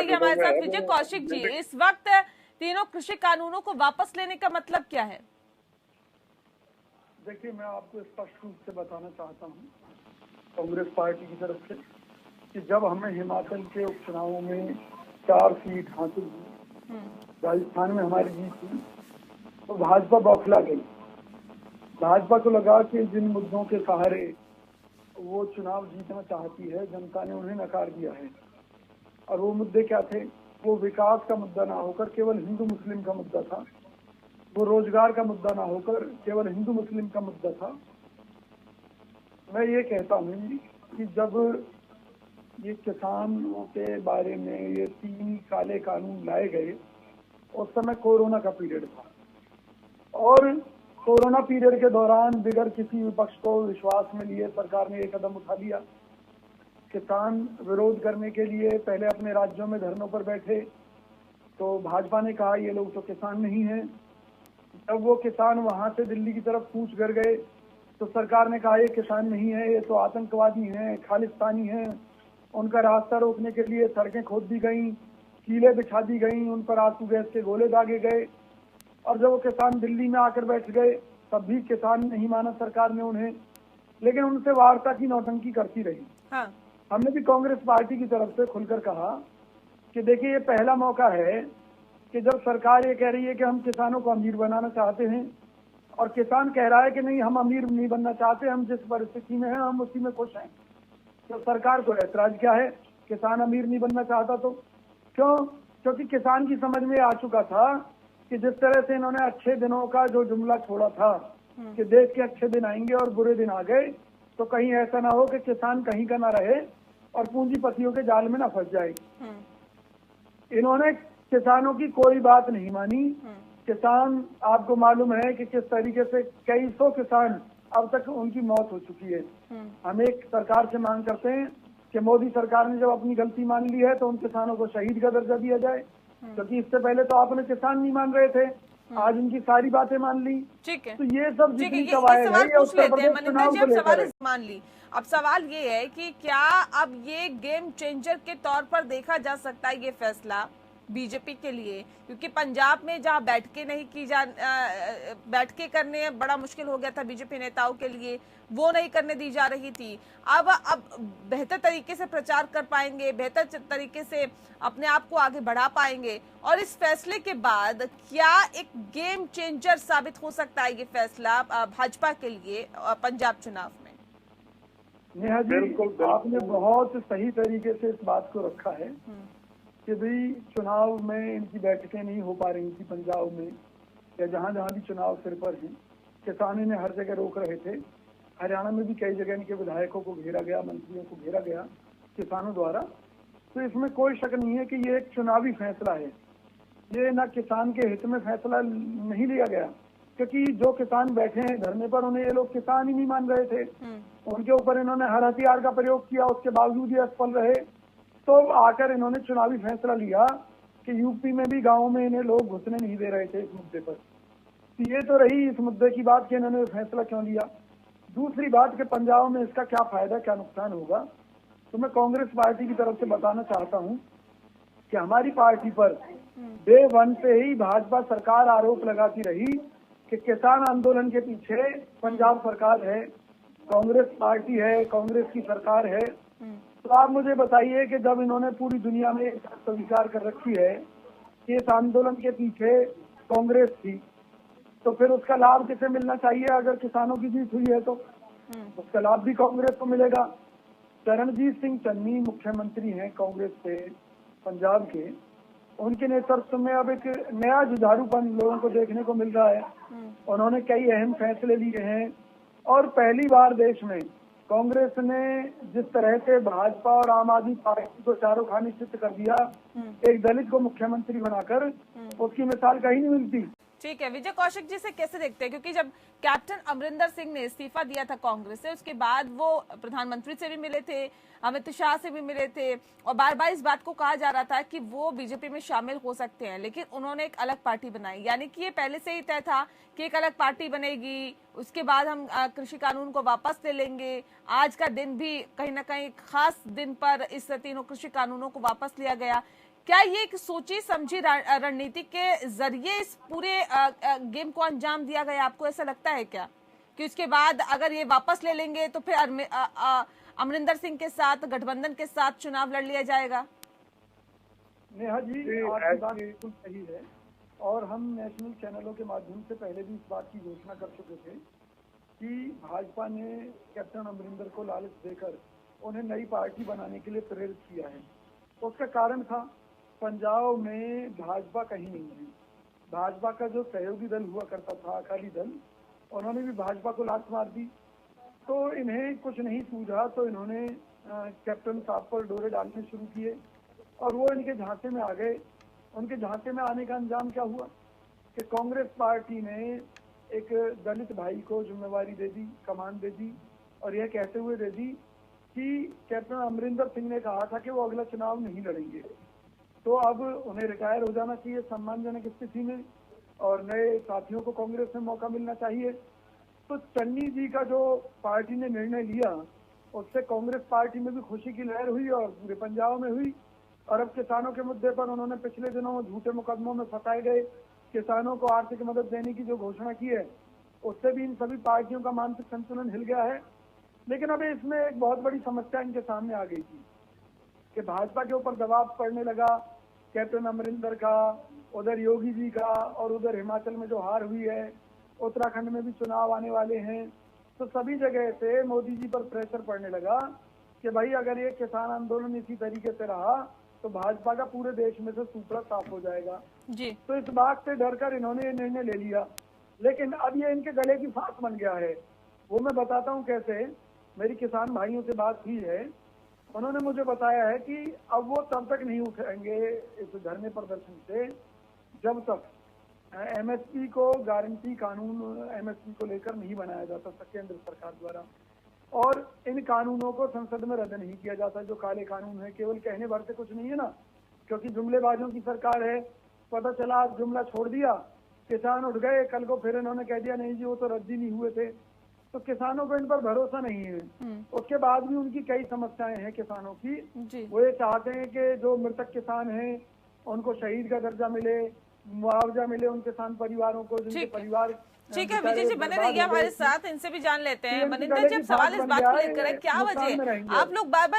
हमारे साथ विजय कौशिक जी, इस वक्त तीनों कृषि कानूनों को वापस लेने का मतलब क्या है? देखिए, मैं आपको स्पष्ट रूप से बताना चाहता हूँ कांग्रेस पार्टी की तरफ से कि जब हमें हिमाचल के उपचुनावों में 4 सीट हासिल हुई, राजस्थान में हमारी जीत हुई, तो भाजपा बौखला गई। भाजपा को लगा कि जिन मुद्दों के सहारे वो चुनाव जीतना चाहती है, जनता ने उन्हें नकार दिया है। और वो मुद्दे क्या थे? वो विकास का मुद्दा ना होकर केवल हिंदू मुस्लिम का मुद्दा था। वो रोजगार का मुद्दा ना होकर केवल हिंदू मुस्लिम का मुद्दा था। मैं ये कहता हूँ कि जब ये किसानों के बारे में ये 3 काले कानून लाए गए, उस समय कोरोना का पीरियड था और कोरोना पीरियड के दौरान बिगर किसी विपक्ष को विश्वास में लिए सरकार ने एक कदम उठा लिया। किसान विरोध करने के लिए पहले अपने राज्यों में धरनों पर बैठे, तो भाजपा ने कहा ये लोग तो किसान नहीं हैं। जब वो किसान वहां से दिल्ली की तरफ कूच कर गए तो सरकार ने कहा ये किसान नहीं है, ये तो आतंकवादी हैं, खालिस्तानी हैं। उनका रास्ता रोकने के लिए सड़कें खोद दी गई, कीलें बिछा दी गई, उन पर आंसू गैस के गोले दागे गए। और जब वो किसान दिल्ली में आकर बैठ गए तब भी किसान नहीं माना सरकार ने उन्हें, लेकिन उनसे वार्ता की नौटंकी करती रही। हाँ। हमने भी कांग्रेस पार्टी की तरफ से खुलकर कहा कि देखिए, ये पहला मौका है कि जब सरकार ये कह रही है कि हम किसानों को अमीर बनाना चाहते हैं और किसान कह रहा है कि नहीं, हम अमीर नहीं बनना चाहते, हम जिस परिस्थिति में हैं हम उसी में खुश हैं, तो सरकार को ऐतराज क्या है? किसान अमीर नहीं बनना चाहता तो क्यों? क्योंकि किसान की समझ में आ चुका था कि जिस तरह से इन्होंने अच्छे दिनों का जो जुमला छोड़ा था कि देश के अच्छे दिन आएंगे और बुरे दिन आ गए, तो कहीं ऐसा ना हो कि किसान कहीं का ना रहे और पूंजीपतियों के जाल में ना फंस जाए। इन्होंने किसानों की कोई बात नहीं मानी। किसान, आपको मालूम है कि किस तरीके से कई सौ किसान अब तक उनकी मौत हो चुकी है। हम एक सरकार से मांग करते हैं कि मोदी सरकार ने जब अपनी गलती मान ली है तो उन किसानों को शहीद का दर्जा दिया जाए, क्योंकि इससे पहले तो आपने किसान नहीं मान रहे थे, आज उनकी सारी बातें मान ली। ठीक है, तो ये सब जितनी सवाल पूछ लेते हैं मनिंदर जी, अब सवाल मान ली। अब सवाल ये है कि क्या अब ये गेम चेंजर के तौर पर देखा जा सकता है ये फैसला बीजेपी के लिए? क्योंकि पंजाब में जहां बैठ के करने बड़ा मुश्किल हो गया था बीजेपी नेताओं के लिए, वो नहीं करने दी जा रही थी। अब बेहतर तरीके से प्रचार कर पाएंगे, बेहतर तरीके से अपने आप को आगे बढ़ा पाएंगे, और इस फैसले के बाद क्या एक गेम चेंजर साबित हो सकता है ये फैसला भाजपा के लिए पंजाब चुनाव में? नेहा जी, आपने बहुत सही तरीके से इस बात को रखा है कि भाई चुनाव में इनकी बैठकें नहीं हो पा रही थी पंजाब में, या जहां जहां भी चुनाव सिर पर है, किसान इन्हें हर जगह रोक रहे थे। हरियाणा में भी कई जगह इनके विधायकों को घेरा गया, मंत्रियों को घेरा गया किसानों द्वारा। तो इसमें कोई शक नहीं है कि ये एक चुनावी फैसला है। ये ना किसान के हित में फैसला नहीं लिया गया, क्योंकि जो किसान बैठे हैं धरने पर उन्हें ये लोग किसान ही नहीं मान रहे थे। उनके ऊपर इन्होंने हर हथियार का प्रयोग किया, उसके बावजूद ये असफल रहे। तो आकर इन्होंने चुनावी फैसला लिया कि यूपी में भी गाँव में इन्हें लोग घुसने नहीं दे रहे थे इस मुद्दे पर। ये तो रही इस मुद्दे की बात कि इन्होंने फैसला क्यों लिया। दूसरी बात कि पंजाब में इसका क्या फायदा क्या नुकसान होगा, तो मैं कांग्रेस पार्टी की तरफ से बताना चाहता हूं कि हमारी पार्टी पर डे 1 से ही भाजपा सरकार आरोप लगाती रही कि किसान आंदोलन के पीछे पंजाब सरकार है, कांग्रेस पार्टी है, कांग्रेस की सरकार है। तो आप मुझे बताइए कि जब इन्होंने पूरी दुनिया में एक स्वीकार कर रखी है कि इस आंदोलन के पीछे कांग्रेस थी, तो फिर उसका लाभ किसे मिलना चाहिए? अगर किसानों की जीत हुई है तो उसका लाभ भी कांग्रेस को मिलेगा। चरणजीत सिंह चन्नी मुख्यमंत्री हैं कांग्रेस से पंजाब के, उनके नेतृत्व में अब एक नया जुझारूपन लोगों को देखने को मिल रहा है। उन्होंने कई अहम फैसले लिए हैं और पहली बार देश में कांग्रेस ने जिस तरह से भाजपा और आम आदमी पार्टी को चारों खाने चित कर दिया, एक दलित को मुख्यमंत्री बनाकर, उसकी मिसाल कहीं नहीं मिलती। ठीक है, विजय कौशिक जी से कैसे देखते हैं? क्योंकि जब कैप्टन अमरिंदर सिंह ने इस्तीफा दिया था कांग्रेस से, उसके बाद वो प्रधानमंत्री से भी मिले थे, अमित शाह से भी मिले थे, और बार बार इस बात को कहा जा रहा था कि वो बीजेपी में शामिल हो सकते हैं, लेकिन उन्होंने एक अलग पार्टी बनाई। यानी कि ये पहले से ही तय था कि एक अलग पार्टी बनेगी, उसके बाद हम कृषि कानून को वापस ले लेंगे। आज का दिन भी कहीं ना कहीं खास दिन पर इस तीनों कृषि कानूनों को वापस लिया गया। क्या ये एक सोची समझी रणनीति के जरिए इस पूरे गेम को अंजाम दिया गया? आपको ऐसा लगता है क्या कि उसके बाद अगर ये वापस ले लेंगे तो फिर अमरिंदर सिंह के साथ गठबंधन के साथ चुनाव लड़ लिया जाएगा? नेहा जी, आपकी बात बिल्कुल सही है और हम नेशनल चैनलों के माध्यम से पहले भी इस बात की घोषणा कर चुके थे कि भाजपा ने कैप्टन अमरिंदर को लालच देकर उन्हें नई पार्टी बनाने के लिए प्रेरित किया है। उसका कारण था पंजाब में भाजपा कहीं नहीं है। भाजपा का जो सहयोगी दल हुआ करता था, अकाली दल, उन्होंने भी भाजपा को लात मार दी। तो इन्हें कुछ नहीं सूझा तो इन्होंने कैप्टन साहब पर डोरे डालने शुरू किए और वो इनके झांसे में आ गए। उनके झांसे में आने का अंजाम क्या हुआ कि कांग्रेस पार्टी ने एक दलित भाई को जिम्मेवारी दे दी, कमान दे दी और यह कहते हुए दे दी कि कैप्टन अमरिंदर सिंह ने कहा था कि वो अगला चुनाव नहीं लड़ेंगे, तो अब उन्हें रिटायर हो जाना चाहिए सम्मानजनक स्थिति में और नए साथियों को कांग्रेस में मौका मिलना चाहिए। तो चन्नी जी का जो पार्टी ने निर्णय लिया उससे कांग्रेस पार्टी में भी खुशी की लहर हुई और पूरे पंजाब में हुई। और अब किसानों के मुद्दे पर उन्होंने पिछले दिनों झूठे मुकदमों में फंसाए गए किसानों को आर्थिक मदद देने की जो घोषणा की है उससे भी इन सभी पार्टियों का मानसिक संतुलन हिल गया है। लेकिन अब इसमें एक बहुत बड़ी समस्या इनके सामने आ गई थी कि भाजपा के ऊपर दबाव पड़ने लगा कैप्टन अमरिंदर का, उधर योगी जी का और उधर हिमाचल में जो हार हुई है, उत्तराखंड में भी चुनाव आने वाले हैं, तो सभी जगह से मोदी जी पर प्रेशर पड़ने लगा कि भाई अगर ये किसान आंदोलन इसी तरीके से रहा तो भाजपा का पूरे देश में से सूपड़ा साफ हो जाएगा जी। तो इस बात से डरकर इन्होंने ये निर्णय ले लिया। लेकिन अब ये इनके गले की फांस बन गया है। वो मैं बताता हूँ कैसे। मेरी किसान भाइयों से बात हुई है, उन्होंने मुझे बताया है कि अब वो तब तक नहीं उठेंगे इस धरने प्रदर्शन से जब तक एमएसपी को गारंटी कानून एमएसपी को लेकर नहीं बनाया जाता केंद्र सरकार द्वारा और इन कानूनों को संसद में रद्द नहीं किया जाता। जो काले कानून है केवल कहने भर से कुछ नहीं है ना, क्योंकि जुमलेबाजों की सरकार है। पता चला जुमला छोड़ दिया, किसान उठ गए, कल को फिर इन्होंने कह दिया नहीं जी वो तो रद्द ही नहीं हुए थे। तो किसानों को इन पर भरोसा नहीं है। उसके बाद भी उनकी कई समस्याएं हैं किसानों की। वो ये चाहते हैं कि जो मृतक किसान हैं उनको शहीद का दर्जा मिले, मुआवजा मिले उन किसान परिवारों को जिनके परिवार। ठीक है विजय जी, बने रहिए हमारे साथ, इनसे भी जान लेते हैं। मनिंदर जी, अब सवाल इस बात को लेकर है, क्या वजह आप लोग बार बार